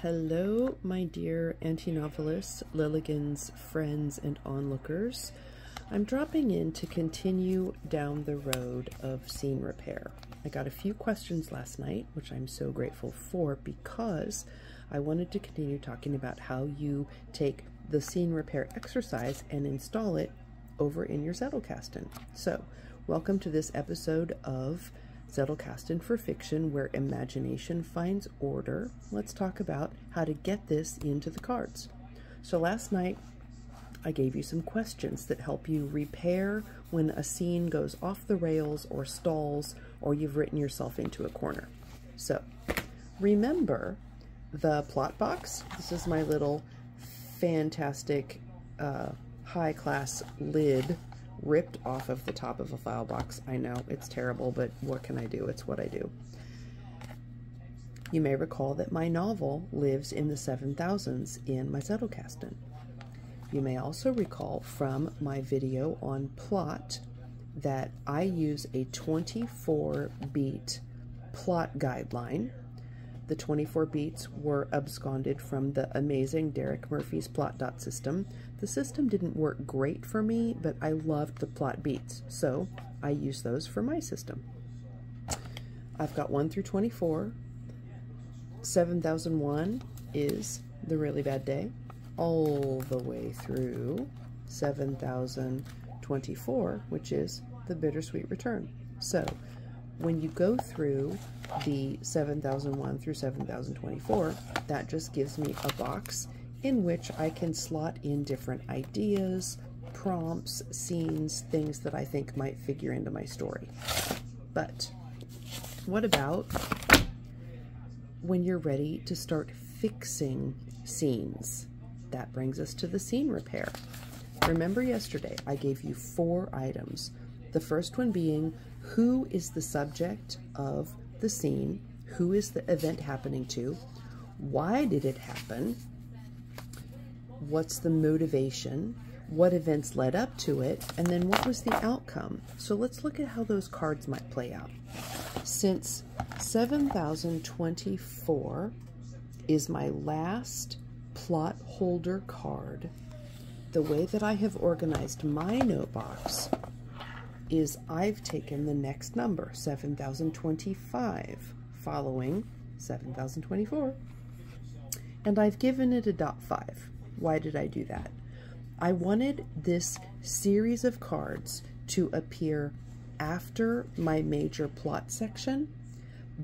Hello, my dear anti-novelists, Lilligans, friends, and onlookers. I'm dropping in to continue down the road of scene repair. I got a few questions last night, which I'm so grateful for, because I wanted to continue talking about how you take the scene repair exercise and install it over in your Zettelkasten. So, welcome to this episode of Zettelkasten for Fiction, where imagination finds order. Let's talk about how to get this into the cards. So last night, I gave you some questions that help you repair when a scene goes off the rails or stalls, or you've written yourself into a corner. So remember the plot box. This is my little fantastic high-class lid ripped off of the top of a file box. I know, it's terrible, but what can I do? It's what I do. You may recall that my novel lives in the 7000s in my Zettelkasten. You may also recall from my video on plot that I use a 24-beat plot guideline. The 24 beats were absconded from the amazing Derek Murphy's plot dot system. The system didn't work great for me, but I loved the plot beats, so I use those for my system. I've got 1 through 24. 7001 is the really bad day, all the way through 7024, which is the bittersweet return. So when you go through the 7001 through 7024, that just gives me a box in which I can slot in different ideas, prompts, scenes, things that I think might figure into my story. But what about when you're ready to start fixing scenes? That brings us to the scene repair. Remember yesterday I gave you 4 items. The first one being, who is the subject of the scene? Who is the event happening to? Why did it happen? What's the motivation? What events led up to it? And then what was the outcome? So let's look at how those cards might play out. Since 7024 is my last plot holder card, the way that I have organized my note box is I've taken the next number, 7025, following 7024, and I've given it a .5. Why did I do that? I wanted this series of cards to appear after my major plot section,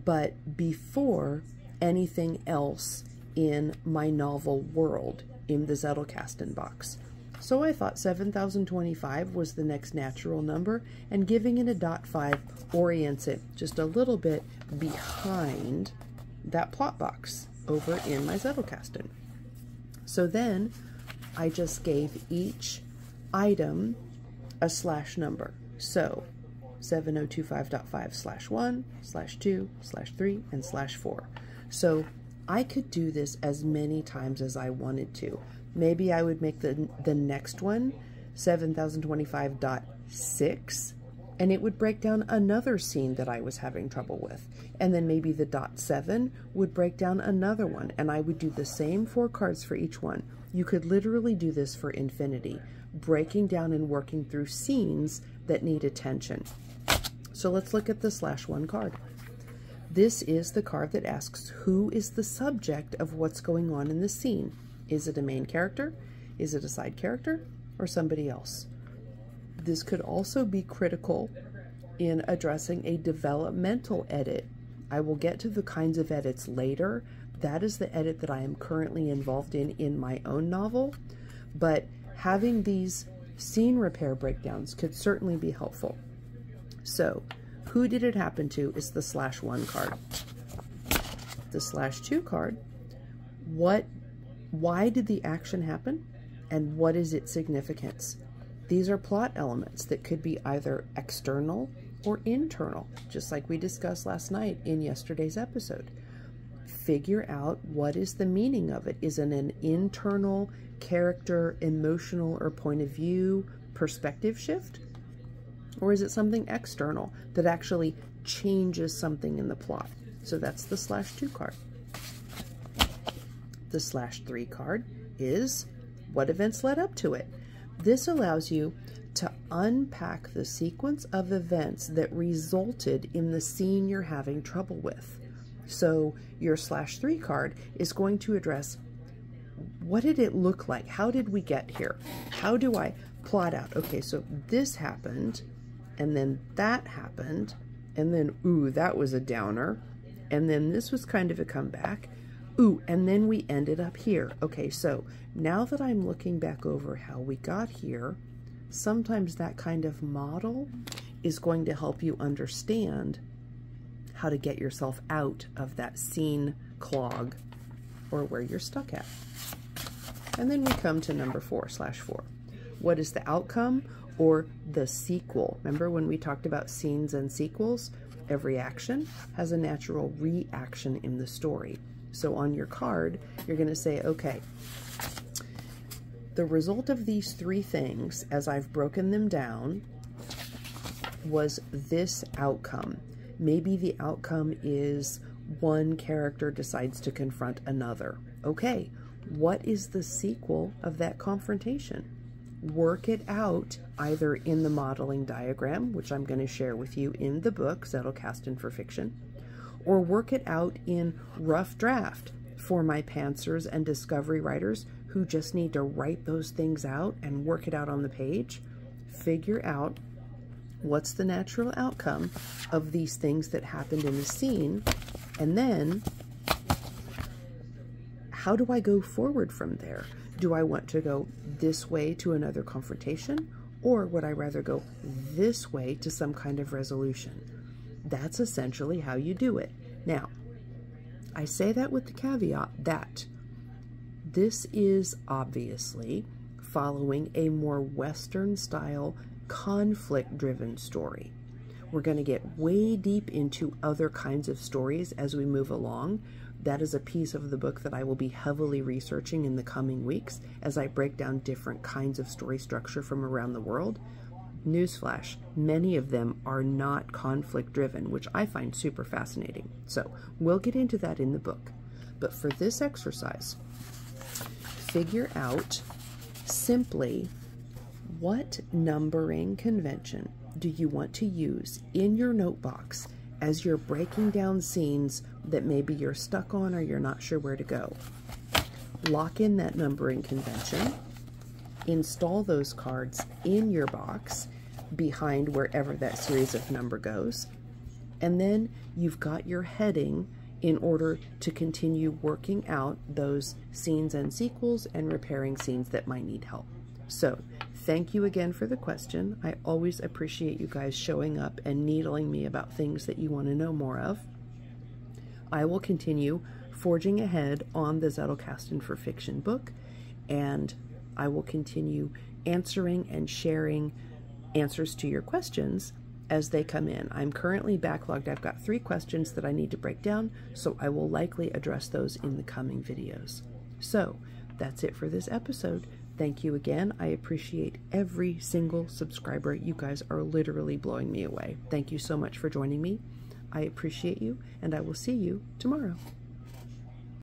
but before anything else in my novel world in the Zettelkasten box. So I thought 7025 was the next natural number, and giving it a .5 orients it just a little bit behind that plot box over in my Zettelkasten. So then I just gave each item a slash number. So 7025.5/1/2/3 and /4. So I could do this as many times as I wanted to. Maybe I would make the next one 7025.6, and it would break down another scene that I was having trouble with. And then maybe the .7 would break down another one, and I would do the same 4 cards for each one. You could literally do this for infinity, breaking down and working through scenes that need attention. So let's look at the /1 card. This is the card that asks, who is the subject of what's going on in the scene? Is it a main character? Is it a side character? Or somebody else? This could also be critical in addressing a developmental edit. I will get to the kinds of edits later. That is the edit that I am currently involved in my own novel. But having these scene repair breakdowns could certainly be helpful. So, who did it happen to is the /1 card. The /2 card, why did the action happen, and what is its significance? These are plot elements that could be either external or internal, just like we discussed last night in yesterday's episode. Figure out what is the meaning of it. Is it an internal character, emotional, or point of view perspective shift? Or is it something external that actually changes something in the plot? So that's the /2 card. The /3 card is what events led up to it. This allows you to unpack the sequence of events that resulted in the scene you're having trouble with. So your /3 card is going to address, what did it look like? How did we get here? How do I plot out? Okay, so this happened, and then that happened, and then, ooh, that was a downer, and then this was kind of a comeback. Ooh, and then we ended up here. Okay, so now that I'm looking back over how we got here, sometimes that kind of model is going to help you understand how to get yourself out of that scene clog or where you're stuck at. And then we come to number 4/4. What is the outcome or the sequel? Remember when we talked about scenes and sequels? Every action has a natural reaction in the story. So on your card, you're going to say, okay, the result of these 3 things, as I've broken them down, was this outcome. Maybe the outcome is one character decides to confront another. Okay, what is the sequel of that confrontation? Work it out either in the modeling diagram, which I'm going to share with you in the book, Zettelkasten for Fiction, or work it out in rough draft for my pantsers and discovery writers who just need to write those things out and work it out on the page. Figure out what's the natural outcome of these things that happened in the scene, and then how do I go forward from there? Do I want to go this way to another confrontation, or would I rather go this way to some kind of resolution? That's essentially how you do it. Now, I say that with the caveat that this is obviously following a more Western style conflict-driven story. We're going to get way deep into other kinds of stories as we move along. That is a piece of the book that I will be heavily researching in the coming weeks as I break down different kinds of story structure from around the world. Newsflash, many of them are not conflict-driven, which I find super fascinating. So we'll get into that in the book. But for this exercise, figure out simply what numbering convention do you want to use in your notebox as you're breaking down scenes that maybe you're stuck on or you're not sure where to go. Lock in that numbering convention, install those cards in your box behind wherever that series of number goes, and then you've got your heading in order to continue working out those scenes and sequels and repairing scenes that might need help. So thank you again for the question. I always appreciate you guys showing up and needling me about things that you want to know more of. I will continue forging ahead on the Zettelkasten for Fiction book, and I will continue answering and sharing answers to your questions as they come in. I'm currently backlogged. I've got 3 questions that I need to break down, so I will likely address those in the coming videos. So that's it for this episode. Thank you again. I appreciate every single subscriber. You guys are literally blowing me away. Thank you so much for joining me. I appreciate you, and I will see you tomorrow.